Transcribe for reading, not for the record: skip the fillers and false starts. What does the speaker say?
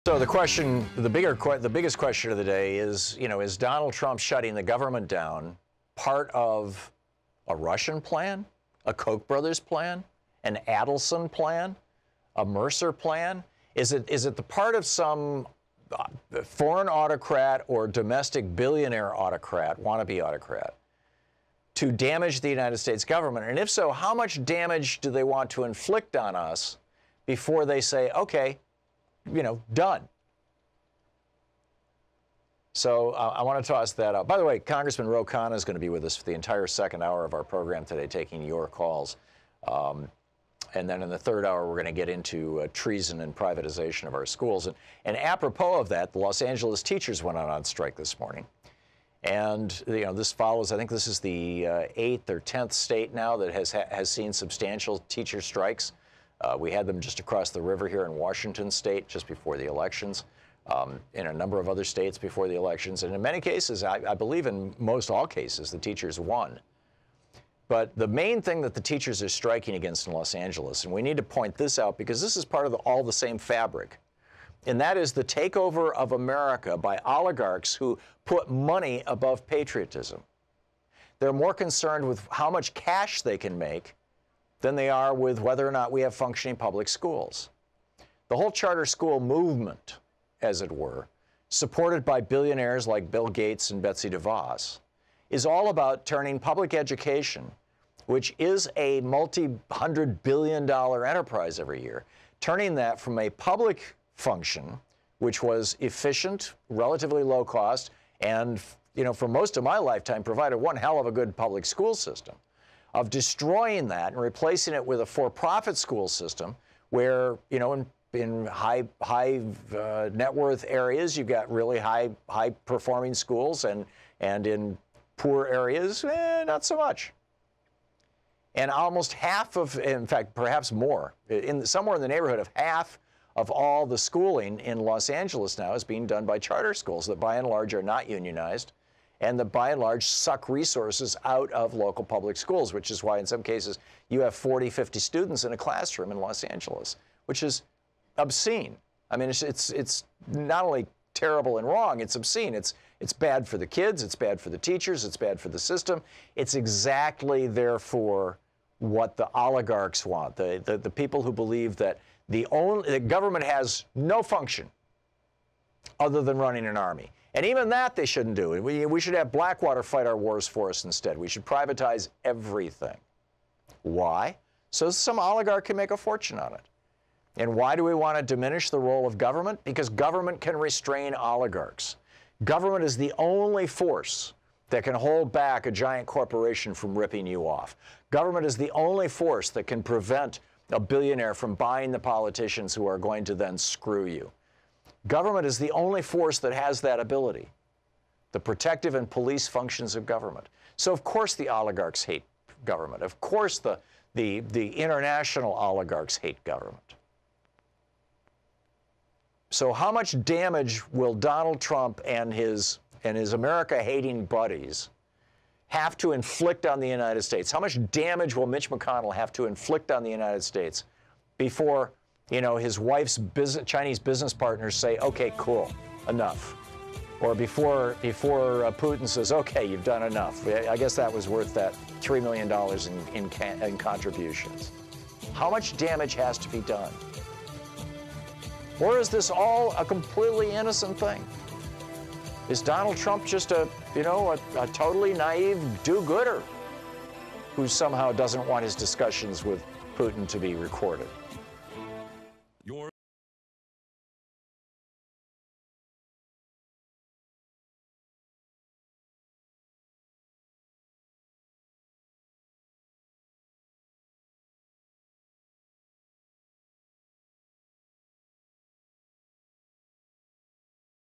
So the biggest question of the day is, is Donald Trump shutting the government down part of a Russian plan, a Koch brothers plan, an Adelson plan, a Mercer plan? Is it the part of some foreign autocrat or domestic billionaire autocrat, wannabe autocrat, to damage the United States government? And if so, how much damage do they want to inflict on us before they say, okay, done? So I want to toss that out. By the way, Congressman Ro Khanna is going to be with us for the entire second hour of our program today, taking your calls. And then in the third hour, we're going to get into treason and privatization of our schools. And apropos of that, the Los Angeles teachers went on strike this morning. And this follows, I think this is the 8th or 10th state now that has seen substantial teacher strikes. We had them just across the river here in Washington state just before the elections, in a number of other states before the elections. And in many cases, I believe in most all cases, the teachers won. But the main thing that the teachers are striking against in Los Angeles, and we need to point this out because this is part of all the same fabric, and that is the takeover of America by oligarchs who put money above patriotism. They're more concerned with how much cash they can make than they are with whether or not we have functioning public schools. The whole charter school movement, as it were, supported by billionaires like Bill Gates and Betsy DeVos, is all about turning public education, which is a multi-hundred-billion-dollar enterprise every year, turning that from a public function, which was efficient, relatively low cost, and for most of my lifetime provided one hell of a good public school system, of destroying that and replacing it with a for-profit school system where, in high net worth areas, you've got really high performing schools, and in poor areas, not so much. And almost half of, in fact, perhaps more, somewhere in the neighborhood of half of all the schooling in Los Angeles now is being done by charter schools that by and large are not unionized and that by and large suck resources out of local public schools, which is why in some cases you have 40, 50 students in a classroom in Los Angeles, which is obscene. I mean, it's not only terrible and wrong, it's obscene. It's bad for the kids, it's bad for the teachers, it's bad for the system. It's exactly, therefore, what the oligarchs want, the people who believe that the government has no function other than running an army. And even that they shouldn't do. We should have Blackwater fight our wars for us instead. We should privatize everything. Why? So some oligarch can make a fortune on it. And why do we want to diminish the role of government? Because government can restrain oligarchs. Government is the only force that can hold back a giant corporation from ripping you off. Government is the only force that can prevent a billionaire from buying the politicians who are going to then screw you. Government is the only force that has that ability, the protective and police functions of government. So of course the oligarchs hate government. Of course the international oligarchs hate government. So how much damage will Donald Trump and his America-hating buddies have to inflict on the United States? How much damage will Mitch McConnell have to inflict on the United States before, his wife's Chinese business partners say, okay, cool, enough? Or before Putin says, okay, you've done enough. I guess that was worth that $3 million in contributions. How much damage has to be done? Or is this all a completely innocent thing? Is Donald Trump just a totally naive do-gooder who somehow doesn't want his discussions with Putin to be recorded?